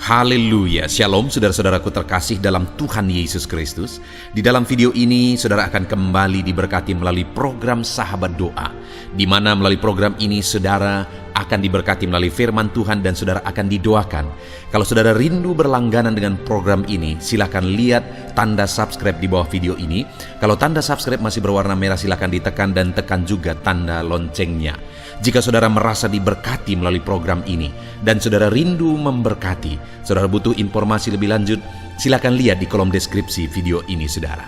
Haleluya, Shalom saudara-saudaraku terkasih dalam Tuhan Yesus Kristus. Di dalam video ini saudara akan kembali diberkati melalui program Sahabat Doa, di mana melalui program ini saudara akan diberkati melalui firman Tuhan dan saudara akan didoakan. Kalau saudara rindu berlangganan dengan program ini, silakan lihat tanda subscribe di bawah video ini. Kalau tanda subscribe masih berwarna merah, silakan ditekan dan tekan juga tanda loncengnya. Jika saudara merasa diberkati melalui program ini dan saudara rindu memberkati, saudara butuh informasi lebih lanjut, silakan lihat di kolom deskripsi video ini saudara.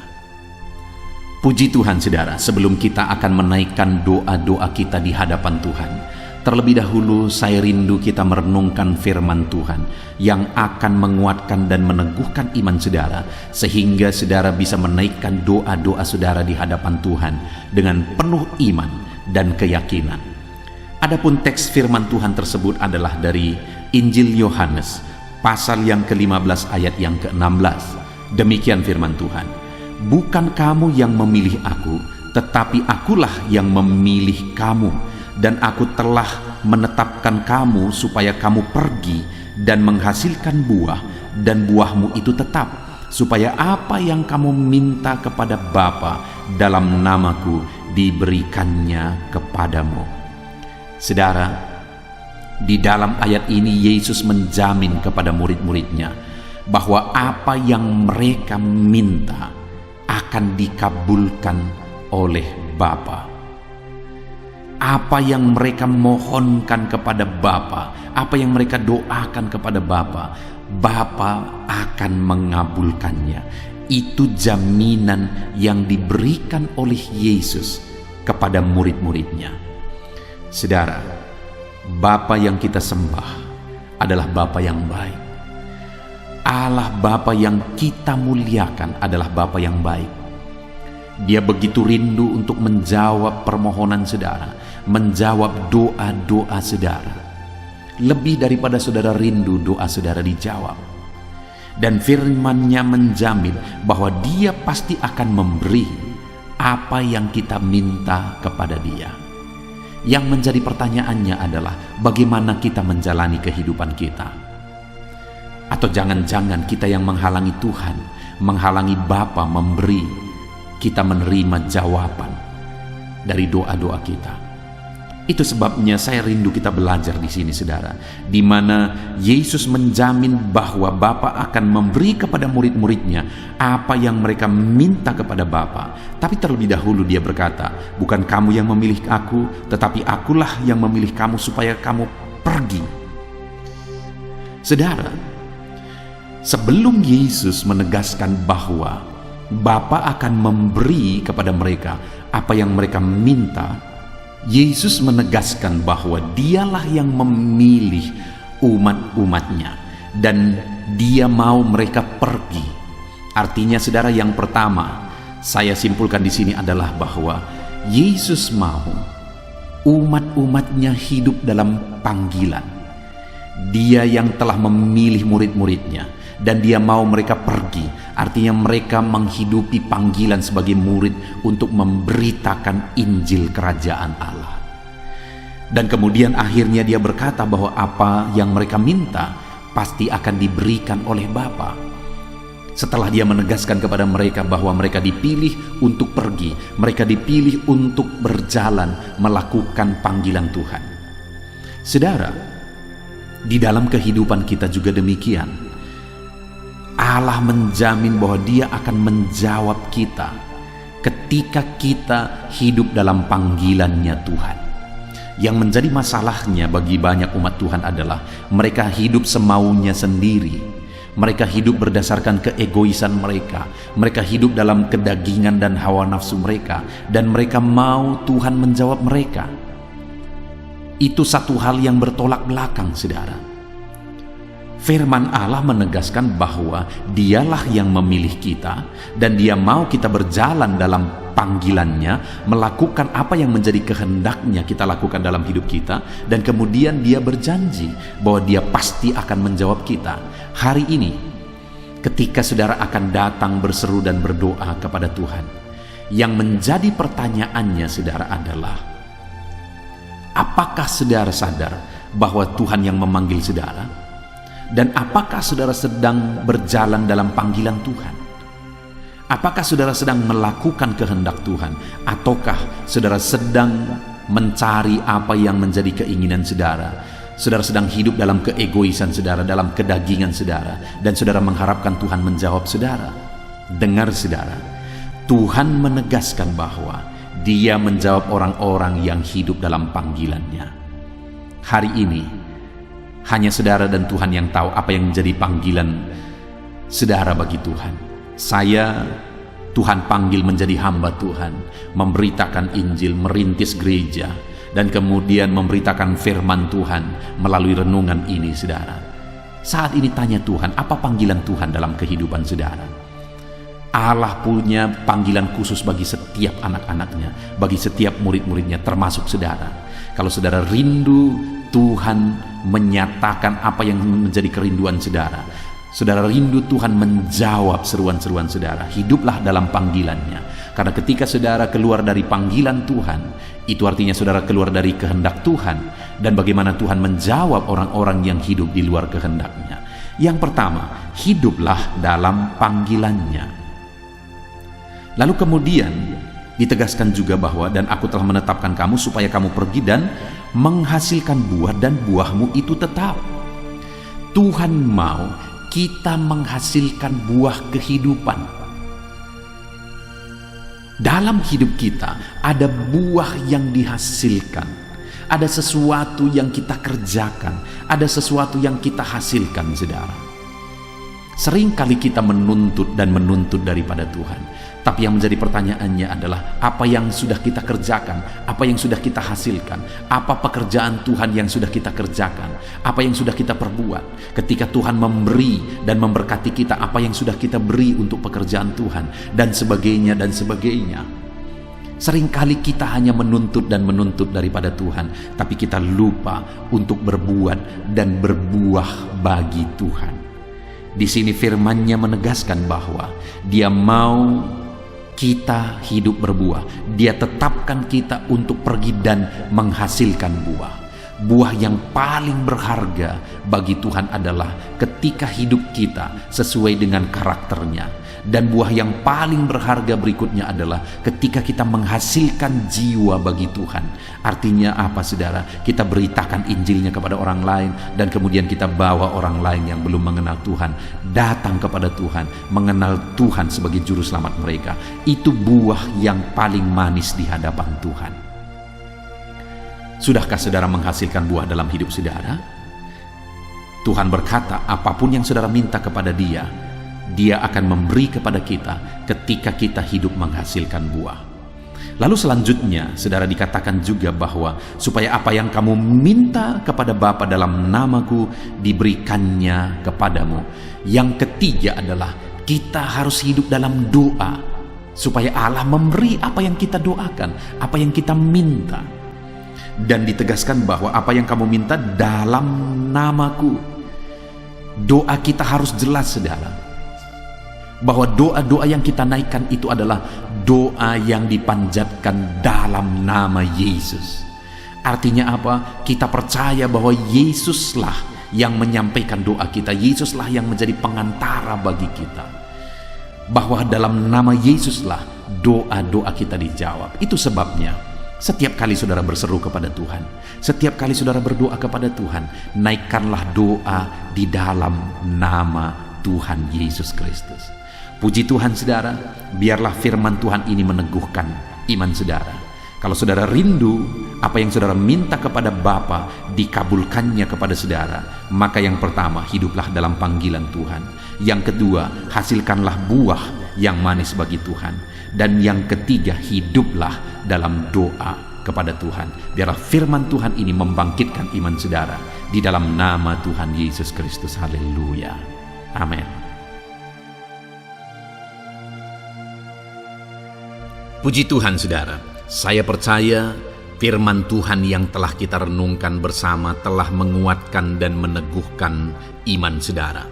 Puji Tuhan saudara, sebelum kita akan menaikkan doa-doa kita di hadapan Tuhan, terlebih dahulu saya rindu kita merenungkan firman Tuhan yang akan menguatkan dan meneguhkan iman saudara, sehingga saudara bisa menaikkan doa-doa saudara di hadapan Tuhan dengan penuh iman dan keyakinan. Adapun teks firman Tuhan tersebut adalah dari Injil Yohanes pasal yang ke-15 ayat yang ke-16. Demikian firman Tuhan, "Bukan kamu yang memilih aku, tetapi akulah yang memilih kamu, dan aku telah menetapkan kamu supaya kamu pergi dan menghasilkan buah, dan buahmu itu tetap, supaya apa yang kamu minta kepada Bapa dalam namaku diberikannya kepadamu." Saudara, di dalam ayat ini Yesus menjamin kepada murid-muridnya bahwa apa yang mereka minta akan dikabulkan oleh Bapa. Apa yang mereka mohonkan kepada Bapa, apa yang mereka doakan kepada Bapa, Bapa akan mengabulkannya. Itu jaminan yang diberikan oleh Yesus kepada murid-muridnya. Saudara, Bapa yang kita sembah adalah Bapa yang baik. Allah Bapa yang kita muliakan adalah Bapa yang baik. Dia begitu rindu untuk menjawab permohonan saudara, menjawab doa-doa saudara. Lebih daripada saudara rindu doa saudara dijawab. Dan firman-Nya menjamin bahwa Dia pasti akan memberi apa yang kita minta kepada Dia. Yang menjadi pertanyaannya adalah bagaimana kita menjalani kehidupan kita. Atau jangan-jangan kita yang menghalangi Tuhan, menghalangi Bapa memberi kita menerima jawaban dari doa-doa kita. Itu sebabnya saya rindu kita belajar di sini saudara, di mana Yesus menjamin bahwa Bapa akan memberi kepada murid-muridnya apa yang mereka minta kepada Bapa. Tapi terlebih dahulu Dia berkata, "Bukan kamu yang memilih aku, tetapi akulah yang memilih kamu supaya kamu pergi." Saudara, sebelum Yesus menegaskan bahwa Bapa akan memberi kepada mereka apa yang mereka minta, Yesus menegaskan bahwa Dialah yang memilih umat-umatnya dan Dia mau mereka pergi. Artinya saudara, yang pertama saya simpulkan di sini adalah bahwa Yesus mau umat-umatnya hidup dalam panggilan. Dia yang telah memilih murid-muridnya dan Dia mau mereka pergi. Artinya mereka menghidupi panggilan sebagai murid untuk memberitakan Injil Kerajaan Allah. Dan kemudian akhirnya Dia berkata bahwa apa yang mereka minta pasti akan diberikan oleh Bapa. Setelah Dia menegaskan kepada mereka bahwa mereka dipilih untuk pergi, mereka dipilih untuk berjalan melakukan panggilan Tuhan. Saudara, di dalam kehidupan kita juga demikian. Allah menjamin bahwa Dia akan menjawab kita ketika kita hidup dalam panggilannya Tuhan. Yang menjadi masalahnya bagi banyak umat Tuhan adalah mereka hidup semaunya sendiri. Mereka hidup berdasarkan keegoisan mereka. Mereka hidup dalam kedagingan dan hawa nafsu mereka, dan mereka mau Tuhan menjawab mereka. Itu satu hal yang bertolak belakang saudara. Firman Allah menegaskan bahwa Dialah yang memilih kita dan Dia mau kita berjalan dalam panggilannya, melakukan apa yang menjadi kehendaknya kita lakukan dalam hidup kita, dan kemudian Dia berjanji bahwa Dia pasti akan menjawab kita. Hari ini ketika saudara akan datang berseru dan berdoa kepada Tuhan, yang menjadi pertanyaannya saudara adalah, apakah saudara sadar bahwa Tuhan yang memanggil saudara? Dan apakah saudara sedang berjalan dalam panggilan Tuhan? Apakah saudara sedang melakukan kehendak Tuhan? Ataukah saudara sedang mencari apa yang menjadi keinginan saudara? Saudara sedang hidup dalam keegoisan saudara, dalam kedagingan saudara, dan saudara mengharapkan Tuhan menjawab saudara. Dengar saudara, Tuhan menegaskan bahwa Dia menjawab orang-orang yang hidup dalam panggilannya. Hari ini, hanya saudara dan Tuhan yang tahu apa yang menjadi panggilan saudara bagi Tuhan. Saya, Tuhan panggil menjadi hamba Tuhan, memberitakan Injil, merintis gereja, dan kemudian memberitakan firman Tuhan melalui renungan ini, saudara. Saat ini tanya Tuhan, apa panggilan Tuhan dalam kehidupan saudara? Allah punya panggilan khusus bagi setiap anak-anaknya, bagi setiap murid-muridnya, termasuk saudara. Kalau saudara rindu Tuhan menyatakan apa yang menjadi kerinduan saudara, saudara rindu Tuhan menjawab seruan-seruan saudara, hiduplah dalam panggilannya. Karena ketika saudara keluar dari panggilan Tuhan, itu artinya saudara keluar dari kehendak Tuhan. Dan bagaimana Tuhan menjawab orang-orang yang hidup di luar kehendaknya? Yang pertama, hiduplah dalam panggilannya. Lalu kemudian ditegaskan juga bahwa, dan aku telah menetapkan kamu supaya kamu pergi dan menghasilkan buah, dan buahmu itu tetap. Tuhan mau kita menghasilkan buah kehidupan. Dalam hidup kita ada buah yang dihasilkan, ada sesuatu yang kita kerjakan, ada sesuatu yang kita hasilkan, saudara. Sering kali kita menuntut dan menuntut daripada Tuhan, tapi yang menjadi pertanyaannya adalah apa yang sudah kita kerjakan, apa yang sudah kita hasilkan, apa pekerjaan Tuhan yang sudah kita kerjakan, apa yang sudah kita perbuat. Ketika Tuhan memberi dan memberkati kita, apa yang sudah kita beri untuk pekerjaan Tuhan, dan sebagainya dan sebagainya. Seringkali kita hanya menuntut dan menuntut daripada Tuhan, tapi kita lupa untuk berbuat dan berbuah bagi Tuhan. Di sini firman-Nya menegaskan bahwa Dia mau kita hidup berbuah. Dia tetapkan kita untuk pergi dan menghasilkan buah. Buah yang paling berharga bagi Tuhan adalah ketika hidup kita sesuai dengan karakternya. Dan buah yang paling berharga berikutnya adalah ketika kita menghasilkan jiwa bagi Tuhan. Artinya apa, saudara? Kita beritakan Injilnya kepada orang lain, dan kemudian kita bawa orang lain yang belum mengenal Tuhan datang kepada Tuhan, mengenal Tuhan sebagai juru selamat mereka. Itu buah yang paling manis di hadapan Tuhan. Sudahkah saudara menghasilkan buah dalam hidup saudara? Tuhan berkata, apapun yang saudara minta kepada Dia akan memberi kepada kita ketika kita hidup menghasilkan buah. Lalu selanjutnya, saudara, dikatakan juga bahwa supaya apa yang kamu minta kepada Bapa dalam namaku diberikannya kepadamu. Yang ketiga adalah kita harus hidup dalam doa supaya Allah memberi apa yang kita doakan, apa yang kita minta. Dan ditegaskan bahwa apa yang kamu minta dalam namaku. Doa kita harus jelas, saudara, bahwa doa-doa yang kita naikkan itu adalah doa yang dipanjatkan dalam nama Yesus. Artinya apa? Kita percaya bahwa Yesuslah yang menyampaikan doa kita, Yesuslah yang menjadi pengantara bagi kita, bahwa dalam nama Yesuslah doa-doa kita dijawab. Itu sebabnya setiap kali saudara berseru kepada Tuhan, setiap kali saudara berdoa kepada Tuhan, naikkanlah doa di dalam nama Tuhan Yesus Kristus. Puji Tuhan, saudara, biarlah firman Tuhan ini meneguhkan iman saudara. Kalau saudara rindu apa yang saudara minta kepada Bapa dikabulkannya kepada saudara, maka yang pertama, hiduplah dalam panggilan Tuhan. Yang kedua, hasilkanlah buah yang manis bagi Tuhan. Dan yang ketiga, hiduplah dalam doa kepada Tuhan. Biarlah firman Tuhan ini membangkitkan iman saudara di dalam nama Tuhan Yesus Kristus. Haleluya. Amin. Puji Tuhan, saudara. Saya percaya firman Tuhan yang telah kita renungkan bersama telah menguatkan dan meneguhkan iman saudara.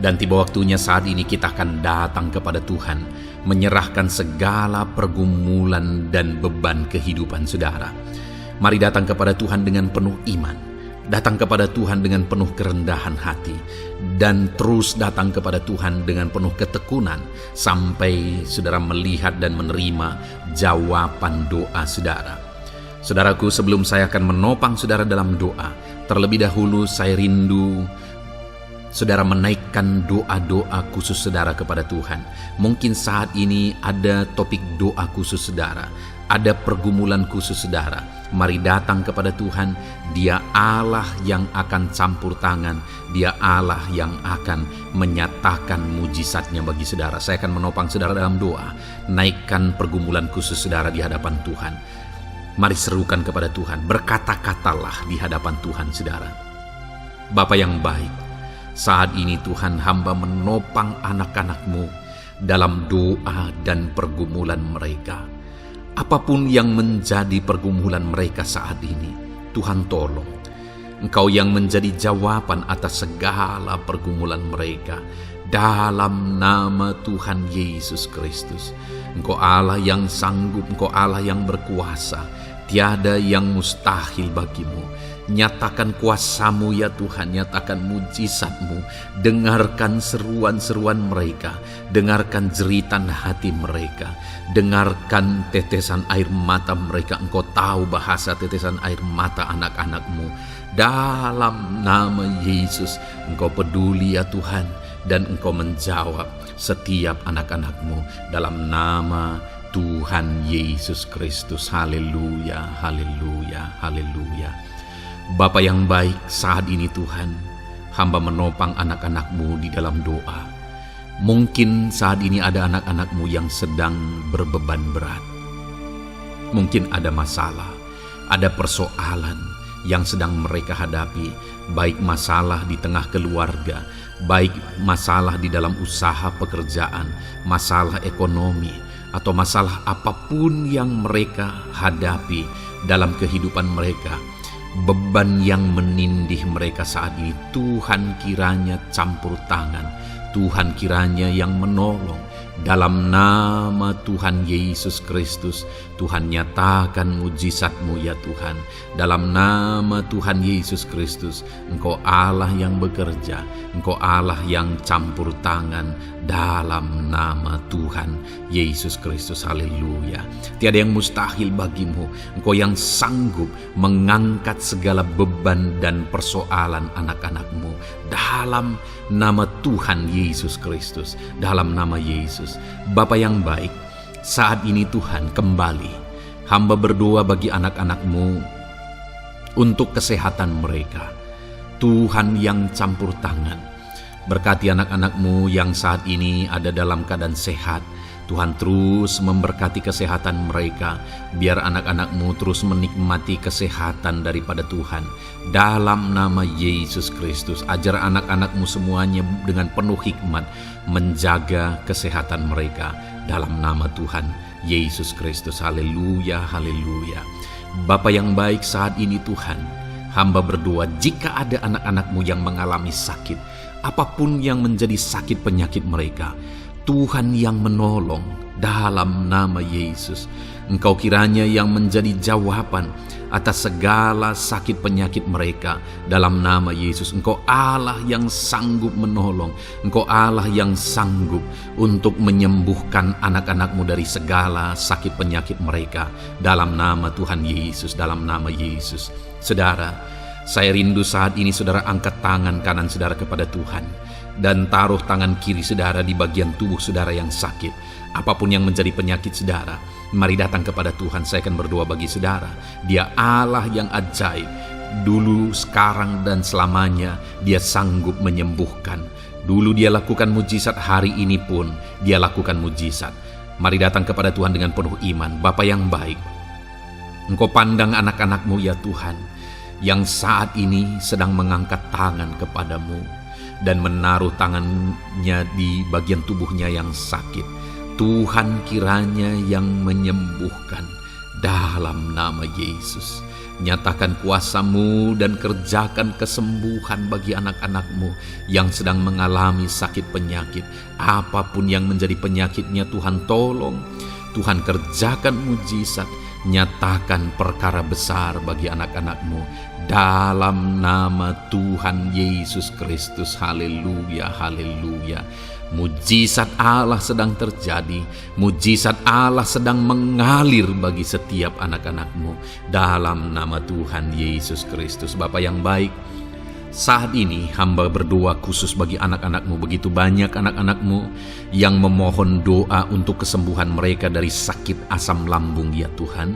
Dan tiba waktunya saat ini kita akan datang kepada Tuhan, menyerahkan segala pergumulan dan beban kehidupan saudara. Mari datang kepada Tuhan dengan penuh iman. Datang kepada Tuhan dengan penuh kerendahan hati, dan terus datang kepada Tuhan dengan penuh ketekunan sampai saudara melihat dan menerima jawaban doa saudara. Saudaraku, sebelum saya akan menopang saudara dalam doa, terlebih dahulu saya rindu saudara menaikkan doa-doa khusus saudara kepada Tuhan. Mungkin saat ini ada topik doa khusus saudara, ada pergumulan khusus saudara. Mari datang kepada Tuhan. Dia Allah yang akan campur tangan. Dia Allah yang akan menyatakan mujizatnya bagi saudara. Saya akan menopang saudara dalam doa. Naikkan pergumulan khusus saudara di hadapan Tuhan. Mari serukan kepada Tuhan. Berkata-katalah di hadapan Tuhan saudara. Bapa yang baik, saat ini Tuhan, hamba menopang anak-anak-Mu dalam doa dan pergumulan mereka. Apapun yang menjadi pergumulan mereka saat ini, Tuhan tolong. Engkau yang menjadi jawaban atas segala pergumulan mereka. Dalam nama Tuhan Yesus Kristus. Engkau Allah yang sanggup, Engkau Allah yang berkuasa. Tiada yang mustahil bagimu. Nyatakan kuasa-Mu ya Tuhan, nyatakan mujizat-Mu. Dengarkan seruan-seruan mereka, dengarkan jeritan hati mereka, dengarkan tetesan air mata mereka. Engkau tahu bahasa tetesan air mata anak-anak-Mu. Dalam nama Yesus, Engkau peduli ya Tuhan, dan Engkau menjawab setiap anak-anak-Mu dalam nama Tuhan Yesus Kristus. Haleluya, haleluya, haleluya. Bapa yang baik, saat ini Tuhan, hamba menopang anak-anak-Mu di dalam doa. Mungkin saat ini ada anak-anak-Mu yang sedang berbeban berat. Mungkin ada masalah, ada persoalan yang sedang mereka hadapi, baik masalah di tengah keluarga, baik masalah di dalam usaha pekerjaan, masalah ekonomi, atau masalah apapun yang mereka hadapi dalam kehidupan mereka. Beban yang menindih mereka saat ini, Tuhan kiranya campur tangan, Tuhan kiranya yang menolong. Dalam nama Tuhan Yesus Kristus, Tuhan nyatakan mujizat-Mu ya Tuhan. Dalam nama Tuhan Yesus Kristus, Engkau Allah yang bekerja, Engkau Allah yang campur tangan. Dalam nama Tuhan Yesus Kristus, haleluya. Tiada yang mustahil bagimu. Engkau yang sanggup mengangkat segala beban dan persoalan anak-anak-Mu. Dalam nama Tuhan Yesus Kristus, dalam nama Yesus. Bapa yang baik, saat ini Tuhan kembali hamba berdoa bagi anak-anak-Mu untuk kesehatan mereka. Tuhan yang campur tangan, berkati anak-anak-Mu yang saat ini ada dalam keadaan sehat. Tuhan terus memberkati kesehatan mereka, biar anak-anak-Mu terus menikmati kesehatan daripada Tuhan. Dalam nama Yesus Kristus, ajar anak-anak-Mu semuanya dengan penuh hikmat menjaga kesehatan mereka. Dalam nama Tuhan Yesus Kristus, haleluya, haleluya. Bapa yang baik, saat ini Tuhan, hamba berdoa jika ada anak-anak-Mu yang mengalami sakit, apapun yang menjadi sakit penyakit mereka, Tuhan yang menolong. Dalam nama Yesus, Engkau kiranya yang menjadi jawaban atas segala sakit penyakit mereka. Dalam nama Yesus, Engkau Allah yang sanggup menolong. Engkau Allah yang sanggup untuk menyembuhkan anak-anak-Mu dari segala sakit penyakit mereka. Dalam nama Tuhan Yesus, dalam nama Yesus. Saudara, saya rindu saat ini saudara angkat tangan kanan saudara kepada Tuhan dan taruh tangan kiri saudara di bagian tubuh saudara yang sakit. Apapun yang menjadi penyakit saudara, mari datang kepada Tuhan. Saya akan berdoa bagi saudara. Dia Allah yang ajaib. Dulu, sekarang, dan selamanya Dia sanggup menyembuhkan. Dulu Dia lakukan mujizat, hari ini pun Dia lakukan mujizat. Mari datang kepada Tuhan dengan penuh iman. Bapa yang baik, Engkau pandang anak-anak-Mu ya Tuhan, yang saat ini sedang mengangkat tangan kepadamu dan menaruh tangannya di bagian tubuhnya yang sakit. Tuhan kiranya yang menyembuhkan dalam nama Yesus. Nyatakan kuasa-Mu dan kerjakan kesembuhan bagi anak-anak-Mu yang sedang mengalami sakit penyakit. Apapun yang menjadi penyakitnya, Tuhan tolong. Tuhan kerjakan mujizat nyatakan perkara besar bagi anak-anak-Mu dalam nama Tuhan Yesus Kristus. Haleluya, haleluya. Mujizat Allah sedang terjadi, mujizat Allah sedang mengalir bagi setiap anak-anak-Mu dalam nama Tuhan Yesus Kristus. Bapa yang baik, saat ini hamba berdoa khusus bagi anak-anak-Mu. Begitu banyak anak-anak-Mu yang memohon doa untuk kesembuhan mereka dari sakit asam lambung ya Tuhan.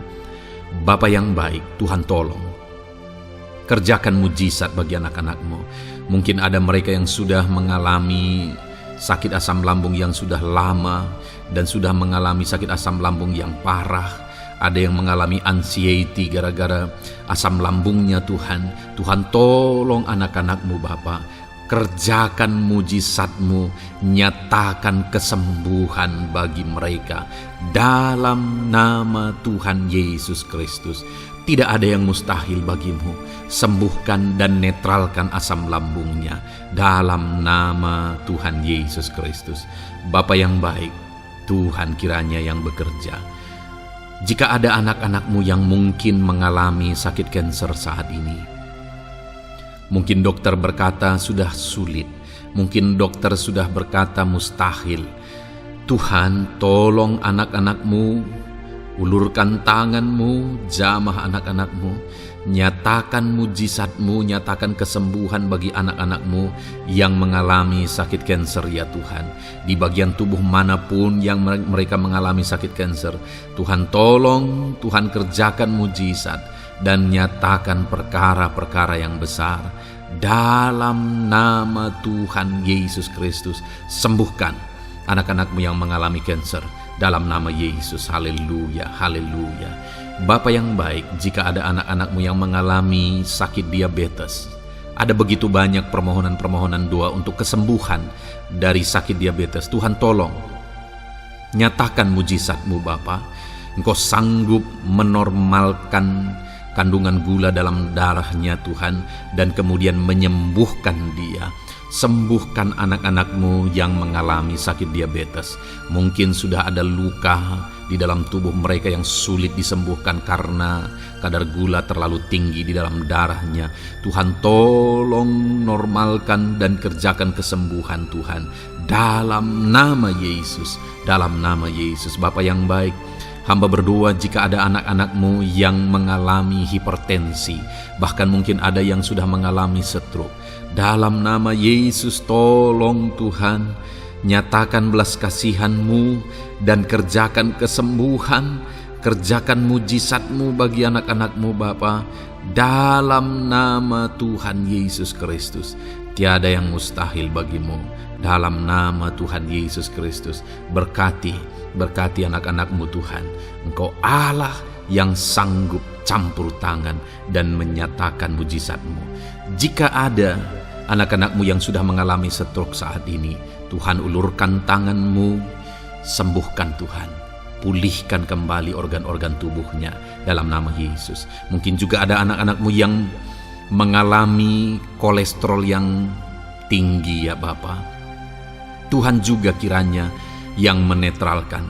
Bapa yang baik, Tuhan tolong kerjakan mujizat bagi anak-anak-Mu. Mungkin ada mereka yang sudah mengalami sakit asam lambung yang sudah lama dan sudah mengalami sakit asam lambung yang parah. Ada yang mengalami anxiety gara-gara asam lambungnya Tuhan. Tuhan tolong anak-anak-Mu Bapa. Kerjakan mujizat-Mu, nyatakan kesembuhan bagi mereka dalam nama Tuhan Yesus Kristus. Tidak ada yang mustahil bagi-Mu. Sembuhkan dan netralkan asam lambungnya dalam nama Tuhan Yesus Kristus. Bapa yang baik, Tuhan kiranya yang bekerja. Jika ada anak-anak-Mu yang mungkin mengalami sakit kanker saat ini, mungkin dokter berkata sudah sulit, mungkin dokter sudah berkata mustahil. Tuhan tolong anak-anak-Mu, ulurkan tangan-Mu, jamah anak-anak-Mu, nyatakan mujizat-Mu, nyatakan kesembuhan bagi anak-anak-Mu yang mengalami sakit kanker ya Tuhan. Di bagian tubuh manapun yang mereka mengalami sakit kanker, Tuhan tolong, Tuhan kerjakan mujizat dan nyatakan perkara-perkara yang besar. Dalam nama Tuhan Yesus Kristus, sembuhkan anak-anak-Mu yang mengalami kanker. Dalam nama Yesus, haleluya, haleluya. Bapa yang baik, jika ada anak-anak-Mu yang mengalami sakit diabetes, ada begitu banyak permohonan-permohonan doa untuk kesembuhan dari sakit diabetes. Tuhan tolong, nyatakan mujizat-Mu Bapa. Engkau sanggup menormalkan kandungan gula dalam darahnya Tuhan, dan kemudian menyembuhkan dia. Sembuhkan anak-anak-Mu yang mengalami sakit diabetes. Mungkin sudah ada luka di dalam tubuh mereka yang sulit disembuhkan karena kadar gula terlalu tinggi di dalam darahnya. Tuhan tolong normalkan dan kerjakan kesembuhan Tuhan. Dalam nama Yesus, dalam nama Yesus. Bapa yang baik, hamba berdoa jika ada anak-anak-Mu yang mengalami hipertensi, bahkan mungkin ada yang sudah mengalami stroke. Dalam nama Yesus tolong Tuhan, nyatakan belas kasihan-Mu dan kerjakan kesembuhan, kerjakan mujizat-Mu bagi anak-anak-Mu Bapa. Dalam nama Tuhan Yesus Kristus, tiada yang mustahil bagi-Mu. Dalam nama Tuhan Yesus Kristus, berkati anak-anak-Mu Tuhan. Engkau Allah yang sanggup campur tangan dan menyatakan mujizat-Mu. Jika ada anak-anak-Mu yang sudah mengalami stroke saat ini, Tuhan ulurkan tangan-Mu, sembuhkan Tuhan, pulihkan kembali organ-organ tubuhnya dalam nama Yesus. Mungkin juga ada anak-anak-Mu yang mengalami kolesterol yang tinggi ya Bapa. Tuhan juga kiranya yang menetralkan,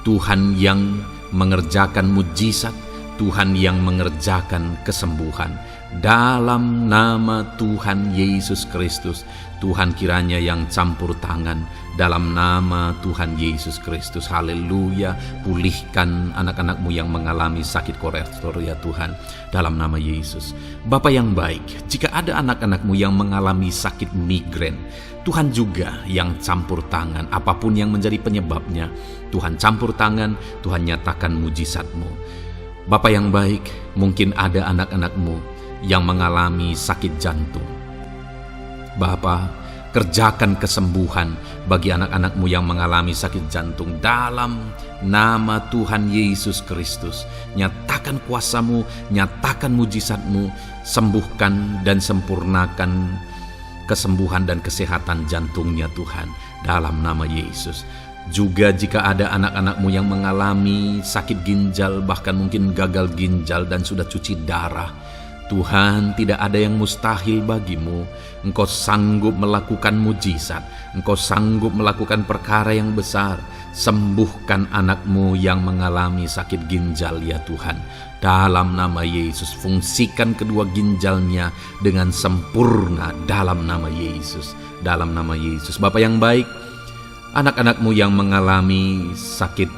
Tuhan yang mengerjakan mujizat, Tuhan yang mengerjakan kesembuhan. Dalam nama Tuhan Yesus Kristus, Tuhan kiranya yang campur tangan dalam nama Tuhan Yesus Kristus. Haleluya. Pulihkan anak-anak-Mu yang mengalami sakit kolesterol ya Tuhan, dalam nama Yesus. Bapa yang baik, jika ada anak-anak-Mu yang mengalami sakit migrain, Tuhan juga yang campur tangan. Apapun yang menjadi penyebabnya, Tuhan campur tangan, Tuhan nyatakan mujizat-Mu. Bapa yang baik, mungkin ada anak-anak-Mu yang mengalami sakit jantung. Bapa, kerjakan kesembuhan bagi anak-anak-Mu yang mengalami sakit jantung dalam nama Tuhan Yesus Kristus. Nyatakan kuasa-Mu, nyatakan mujizat-Mu, sembuhkan dan sempurnakan kesembuhan dan kesehatan jantungnya Tuhan, dalam nama Yesus. Juga jika ada anak-anak-Mu yang mengalami sakit ginjal, bahkan mungkin gagal ginjal dan sudah cuci darah, Tuhan, tidak ada yang mustahil bagimu. Engkau sanggup melakukan mujizat, Engkau sanggup melakukan perkara yang besar. Sembuhkan anakmu yang mengalami sakit ginjal ya Tuhan. Dalam nama Yesus, fungsikan kedua ginjalnya dengan sempurna dalam nama Yesus. Dalam nama Yesus. Bapa yang baik, anak-anakmu yang mengalami sakit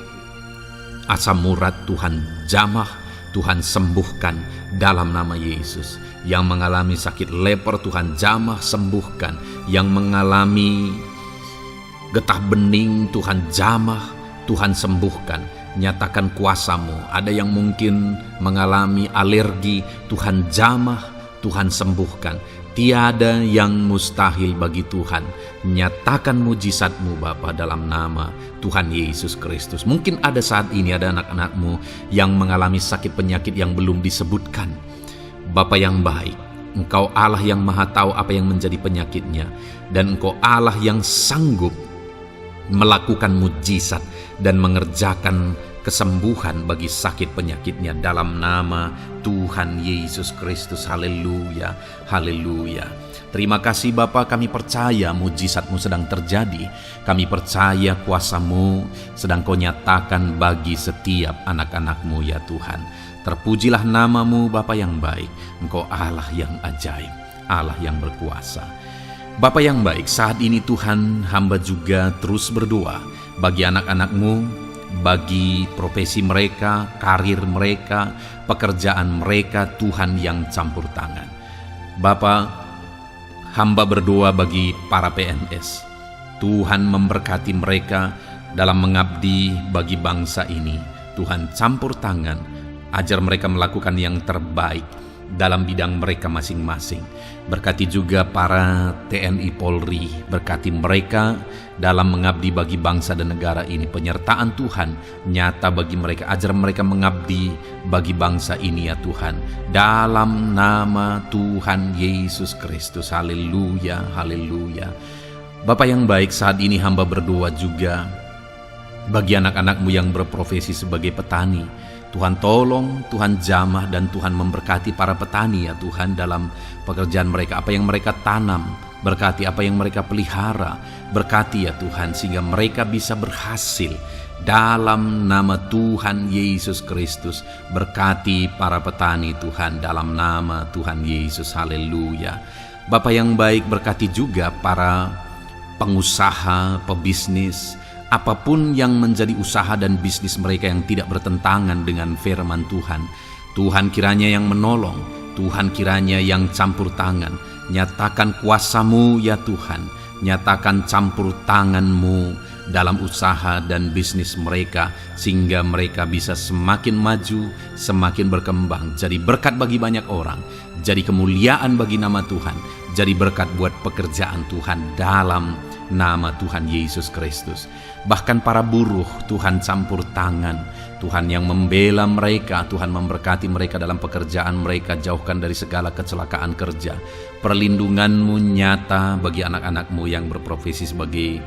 asam urat, Tuhan jamah, Tuhan sembuhkan dalam nama Yesus. Yang mengalami sakit leper, Tuhan jamah sembuhkan. Yang mengalami getah bening, Tuhan jamah, Tuhan sembuhkan. Nyatakan kuasa-Mu. Ada yang mungkin mengalami alergi, Tuhan jamah, Tuhan sembuhkan. Tiada yang mustahil bagi Tuhan. Nyatakan mujizat-Mu Bapa dalam nama Tuhan Yesus Kristus. Mungkin ada saat ini ada anak-anak-Mu yang mengalami sakit penyakit yang belum disebutkan. Bapa yang baik, Engkau Allah yang maha tahu apa yang menjadi penyakitnya. Dan Engkau Allah yang sanggup melakukan mujizat dan mengerjakan kesembuhan bagi sakit penyakitnya dalam nama Tuhan Yesus Kristus. Haleluya, haleluya. Terima kasih Bapa, kami percaya mujizat-Mu sedang terjadi. Kami percaya kuasa-Mu sedang Kau nyatakan bagi setiap anak-anak-Mu ya Tuhan. Terpujilah nama-Mu Bapa yang baik. Engkau Allah yang ajaib, Allah yang berkuasa. Bapa yang baik, saat ini Tuhan, hamba juga terus berdoa bagi anak-anak-Mu, bagi profesi mereka, karir mereka, pekerjaan mereka, Tuhan yang campur tangan. Bapa, hamba berdoa bagi para PNS. Tuhan memberkati mereka dalam mengabdi bagi bangsa ini. Tuhan campur tangan, ajar mereka melakukan yang terbaik dalam bidang mereka masing-masing. Berkati juga para TNI Polri, berkati mereka dalam mengabdi bagi bangsa dan negara ini. Penyertaan Tuhan nyata bagi mereka, ajar mereka mengabdi bagi bangsa ini ya Tuhan. Dalam nama Tuhan Yesus Kristus. Haleluya, haleluya. Bapa yang baik, saat ini hamba berdoa juga bagi anak-anak-Mu yang berprofesi sebagai petani. Tuhan tolong, Tuhan jamah, dan Tuhan memberkati para petani ya Tuhan dalam pekerjaan mereka. Apa yang mereka tanam, berkati apa yang mereka pelihara, berkati ya Tuhan sehingga mereka bisa berhasil. Dalam nama Tuhan Yesus Kristus, berkati para petani Tuhan dalam nama Tuhan Yesus. Haleluya. Bapa yang baik, berkati juga para pengusaha, pebisnis, apapun yang menjadi usaha dan bisnis mereka yang tidak bertentangan dengan firman Tuhan. Tuhan kiranya yang menolong, Tuhan kiranya yang campur tangan. Nyatakan kuasa-Mu ya Tuhan, nyatakan campur tangan-Mu dalam usaha dan bisnis mereka, sehingga mereka bisa semakin maju, semakin berkembang, jadi berkat bagi banyak orang, jadi kemuliaan bagi nama Tuhan, jadi berkat buat pekerjaan Tuhan dalam nama Tuhan Yesus Kristus. Bahkan para buruh, Tuhan campur tangan, Tuhan yang membela mereka, Tuhan memberkati mereka dalam pekerjaan mereka, jauhkan dari segala kecelakaan kerja. Perlindungan-Mu nyata bagi anak-anak-Mu yang berprofesi sebagai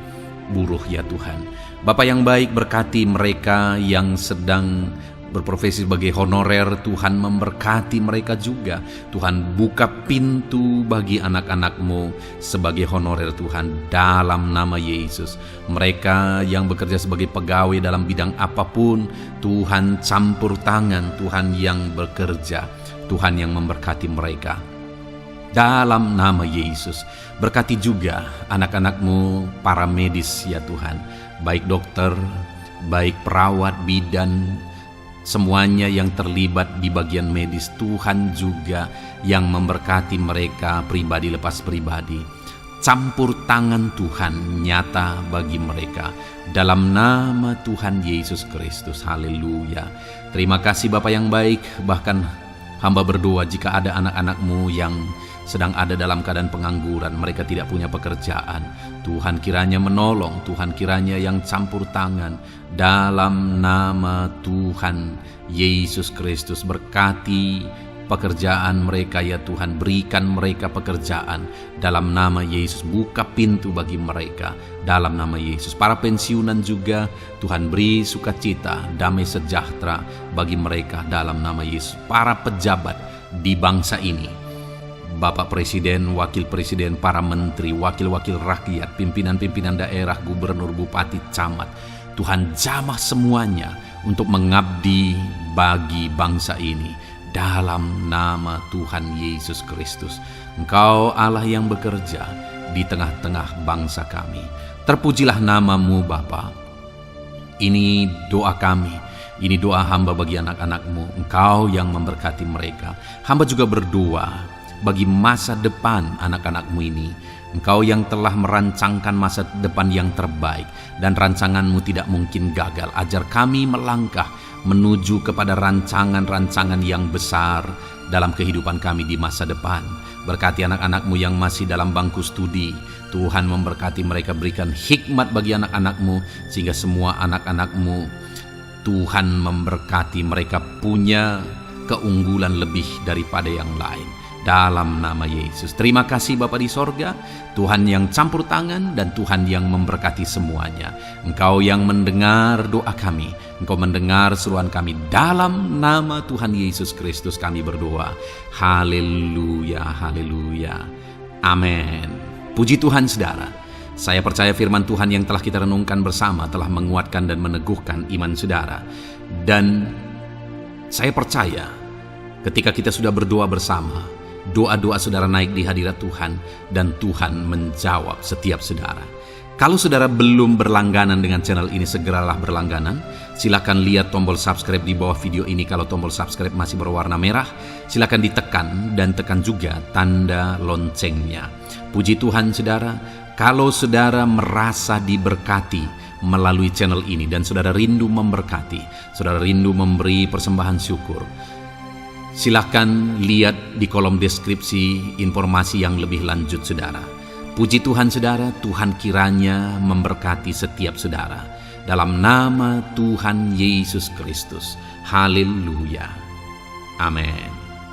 buruh ya Tuhan. Bapa yang baik, berkati mereka yang sedang berprofesi sebagai honorer, Tuhan memberkati mereka juga. Tuhan buka pintu bagi anak-anak-Mu sebagai honorer Tuhan dalam nama Yesus. Mereka yang bekerja sebagai pegawai dalam bidang apapun, Tuhan campur tangan, Tuhan yang bekerja, Tuhan yang memberkati mereka dalam nama Yesus. Berkati juga anak-anak-Mu para medis ya Tuhan, baik dokter, baik perawat, bidan, semuanya yang terlibat di bagian medis, Tuhan juga yang memberkati mereka pribadi lepas pribadi. Campur tangan Tuhan nyata bagi mereka dalam nama Tuhan Yesus Kristus. Haleluya. Terima kasih Bapa yang baik. Bahkan hamba berdoa jika ada anak-anak-Mu yang sedang ada dalam keadaan pengangguran, mereka tidak punya pekerjaan, Tuhan kiranya menolong, Tuhan kiranya yang campur tangan dalam nama Tuhan Yesus Kristus. Berkati pekerjaan mereka ya Tuhan, berikan mereka pekerjaan dalam nama Yesus. Buka pintu bagi mereka dalam nama Yesus. Para pensiunan juga Tuhan beri sukacita, damai sejahtera bagi mereka dalam nama Yesus. Para pejabat di bangsa ini. Bapak Presiden, Wakil Presiden, para menteri, wakil-wakil rakyat, pimpinan-pimpinan daerah, gubernur, bupati, camat. Tuhan jamah semuanya untuk mengabdi bagi bangsa ini dalam nama Tuhan Yesus Kristus. Engkau Allah yang bekerja di tengah-tengah bangsa kami. Terpujilah nama-Mu Bapa. Ini doa kami. Ini doa hamba bagi anak-anak-Mu. Engkau yang memberkati mereka. Hamba juga berdoa bagi masa depan anak-anak-Mu ini. Engkau yang telah merancangkan masa depan yang terbaik, dan rancangan-Mu tidak mungkin gagal. Ajar kami melangkah menuju kepada rancangan-rancangan yang besar dalam kehidupan kami di masa depan. Berkati anak-anak-Mu yang masih dalam bangku studi. Tuhan memberkati mereka, berikan hikmat bagi anak-anak-Mu, sehingga semua anak-anak-Mu, Tuhan memberkati mereka punya keunggulan lebih daripada yang lain. Dalam nama Yesus. Terima kasih Bapa di sorga, Tuhan yang campur tangan dan Tuhan yang memberkati semuanya. Engkau yang mendengar doa kami, Engkau mendengar seruan kami. Dalam nama Tuhan Yesus Kristus kami berdoa. Haleluya, haleluya. Amin. Puji Tuhan saudara. Saya percaya firman Tuhan yang telah kita renungkan bersama telah menguatkan dan meneguhkan iman saudara. Dan saya percaya ketika kita sudah berdoa bersama, doa-doa saudara naik di hadirat Tuhan, dan Tuhan menjawab setiap saudara. Kalau saudara belum berlangganan dengan channel ini, segeralah berlangganan. Silakan lihat tombol subscribe di bawah video ini. Kalau tombol subscribe masih berwarna merah, silakan ditekan dan tekan juga tanda loncengnya. Puji Tuhan saudara, kalau saudara merasa diberkati melalui channel ini dan saudara rindu memberkati, saudara rindu memberi persembahan syukur, silakan lihat di kolom deskripsi informasi yang lebih lanjut saudara. Puji Tuhan saudara, Tuhan kiranya memberkati setiap saudara. Dalam nama Tuhan Yesus Kristus. Haleluya. Amin.